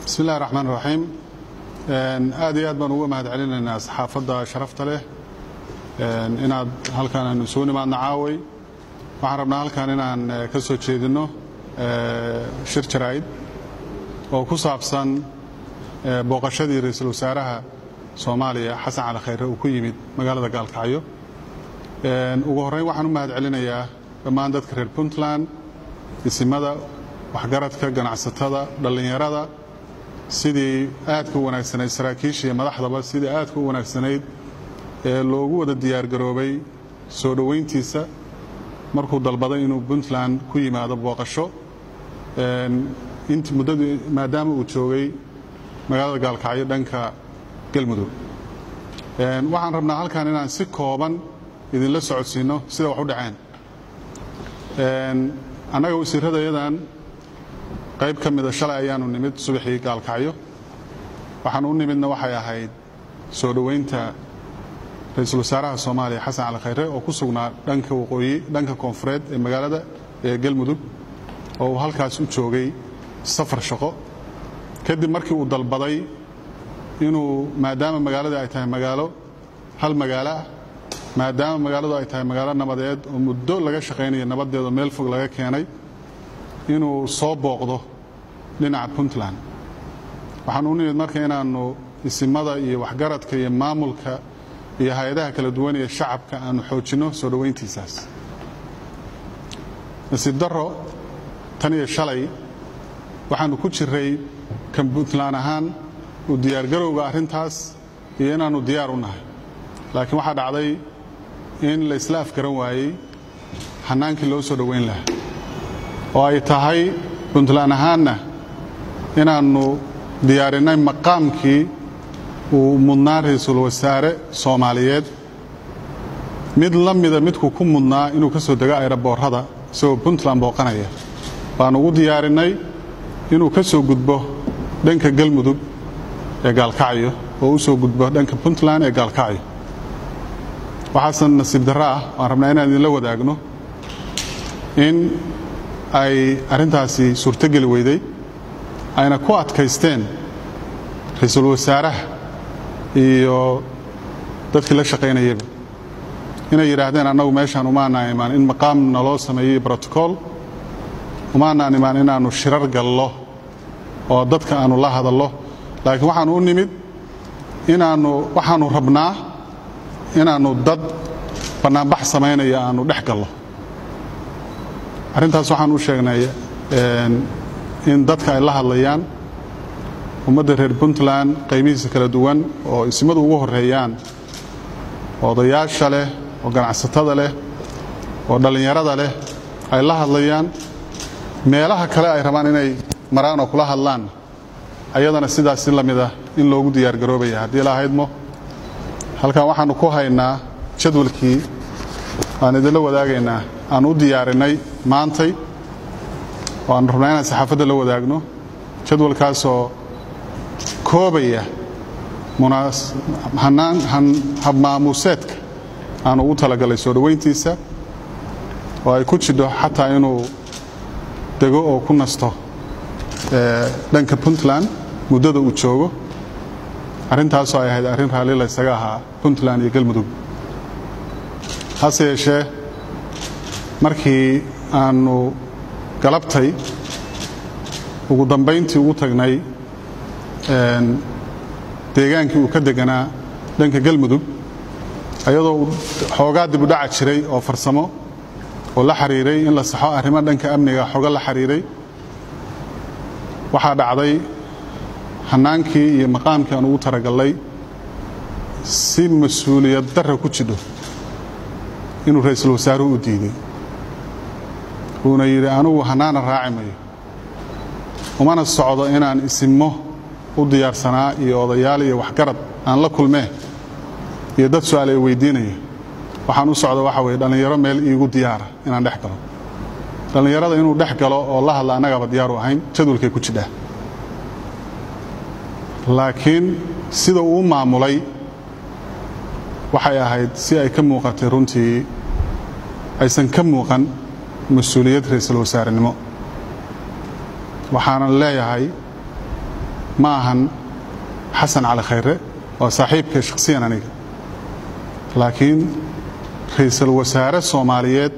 بسم الله الرحمن الرحيم aad iyo aad baan uga mahad celinaynaa saxaafadda sharafta leh inaad halkan aanu soo nimaadna caaway waxaan rabnaa halkan inaan ka soo jeedino shir jaraa'id oo ku saabsan booqashadii ra'iisul wasaaraha Soomaaliya Xasan Cali Khayre uu ku yimid magaalada Gaalkacyo ugu horeyn waxaan u mahad celinayaa dhammaan dadka reer Puntland isimada waxgaradka ganacsatada dhalinyarada sidii aad ku wanaagsanayd saraakiisha madaxdaba sidii aad ku wanaagsanayd ee loogu wada diyaar garoobay soo dhaweyntiisa markuu dalbaday inuu Puntland ku yimaado booqasho inta muddada maadaama uu joogay magaalada Gaalkacyo dhanka Galmudug waxaan rabnaa halkan inaan si kooban idin la socodsiino sida wax u dhaceen anaga wasiiradayadan qayb ka mid ah shalay ayaanu nimid subaxii Gaalkacyo waxaan u nimidna waxay ahayd soo dhaweynta ra'iisul wasaaraha Soomaaliya Xasan Cali Khayre oo ku sugnaa dhanka waqooyi dhanka koonfureed ee magaalada Galmudug oo halkaas u joogay safar shaqo kadib markii uu dalbaday inuu maadaama magaalada ay tahay magaalo hal magaalo maadaama magaaladu ay tahay magaalo nabadeed oo muddo laga shaqeynay nabadeedo meel fog laga keenay inuu soo booqdo dhinaca Puntland waxaan u nimid markaa inaanu isimada iyo waxgaradka iyo maamulka iyo hay'adaha kala duwan ee shacabka aanu xoojino soo dhaweyntiisaas nasiib darro tan iyo shalay waxaanu ku jiray kan Puntland ahaan u diyaar garowga arrintaas iyo inaanu diyaar u nahay laakiin waxa dhacday in la isla afgaran waayay hanaankii loo soo dhaweyn lahaa oo ay tahay Puntland ahaanna inaanu diyaarinay maqaamkii uu mudnaa ra'iisul wasaare Soomaaliyeed mid la mida midku ku mudnaa inuu ka soo dago aeroboorada soo Puntland booqanaya baan ugu diyaarinay inuu ka soo gudbo dhanka Galmudug ee Gaalkacyo oo u soo gudbo dhanka Puntland ee Gaalkacyo waxaan nasiib darro ah waan rabnaa inaan idin la wadaagno in ay arintaasi suurtagali weyday ayna ku adkaysteen ra'iisul wasaaraha iyo dadkii la shaqeynayay inay yiraahdeen anagu meeshan uma imaan in maqaam naloo sameeyay protocol uma imaan inaanu shirar gallo oo dadka aanu la hadallo laakiin waxaan u nimid waxaanu rabnaa inaanu dad banaanbax sameynaya aanu dhex gallo arrintaas waxaan u sheegnay in dadka ay la hadlayaan ummadda reer Puntland qaybihiisa kala duwan oo isimadu ugu horeeyaan odayaasha leh oo ganacsatada leh oo dhalinyarada leh ay la hadlayaan meelaha kale ay rabaan inay maraan oo kula hadlaan ayadana sidaas la mid ah in loogu diyaar garoobay hadii la haydmo halkan waxaanu ku haynaa jadwalkii aan idin wadaagaynaa aan u diyaarinay maantay waan rabnaa inaan saxaafadda la wadaagno jadwalkaas oo koobaya habmaamuuseedka aan ugu talagalay soo dhaweyntiisa oo ay ku jidho xataa inuu dego oo ku nasto dhanka Puntland muddada uu joogo arrintaasoo ay ahayd arrin raali la isaga ahaa Puntland iyo Galmudug hase yeeshee markii aanu galabtay ugu dambeyntii ugu tagnay deegaankii uu ka deganaa dhanka Galmudug ayadoo xoogaa dib u dhac jiray oo farsamo oo la xiriiray in la saxo arrimo dhanka amniga xoga la xiriiray waxa dhacday hanaankii iyo maqaamkii aan ugu talagalay si mas'uuliyad darro ku jidho inuu ra'iisul wasaaruhu u diiday uuna yiri anigu hanaana raacimayo umana socdo inaan isimo u diyaarsanaa iyo odayaal iyo waxgarad aan la kulmee iyo dad su'aal ay weydiinayo waxaan u socdo waxa weeye dhalinyaro meel iigu diyaara inaan dhex galo dhalinyarada inuu dhex galo oo la hadla anagaba diyaar u ahayn jadwalkay ku jidhaa laakiin sida uu maamulay waxay ahayd si ay ka muuqatay runtii aysan ka muuqan mas'uuliyad ra'iisul wasaarenimo waxaan leeyahay ma ahan xasan cali khayre waa saaxiibkay shakhsiyan aniga laakiin ra'iisul wasaare Soomaaliyeed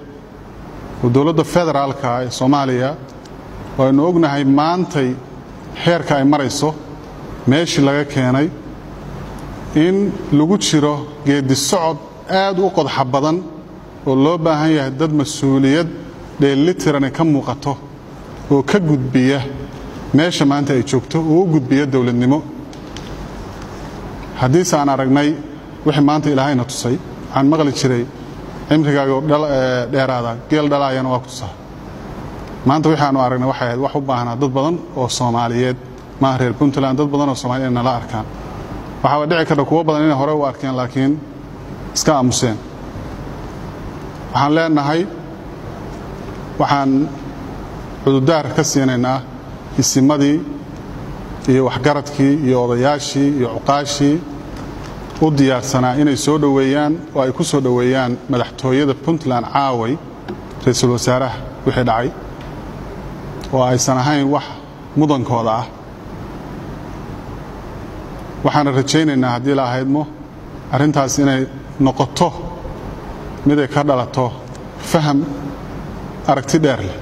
oo dawladda federaalka ee Soomaaliya waynu ognahay maantay heerka ay marayso meeshii laga keenay in lagu jiro geedi socod aad u qodxa badan oo loo baahan yahay dad mas'uuliyad dheelitiran ka muuqato oo ka gudbiya meesha maanta ay joogto oo u gudbiya dawladnimo haddii aan aragnay wixii maanta ilaahayna tusay aan maqli jiray cimrigaaga dheeraada geel dhalaayana waa ku tusaa maanta wixii aanu aragnay waxay ahayd wax u baahnaa dad badan oo Soomaaliyeed ma reer Puntland dad badan oo Soomaaliyeed nala arkaan waxa dhici karta kuwa badan inay hore u arkeen laakiin iska aamuseen waxaan leenahay waxaan cududaar ka siinaynaa isimadii iyo waxgaradkii iyo odayaashii iyo cuqaashii u diyaarsanaa inay soo dhaweeyaan oo ay ku soo dhaweeyaan madaxtooyada Puntland caaway ra'iisul wasaaraha wixii dhacay oo aysan ahayn wax mudankooda ah waxaan rajaynaynaa haddii la ahaydmo arrintaas inay noqoto mid ay ka dhalato faham aragti dheer leh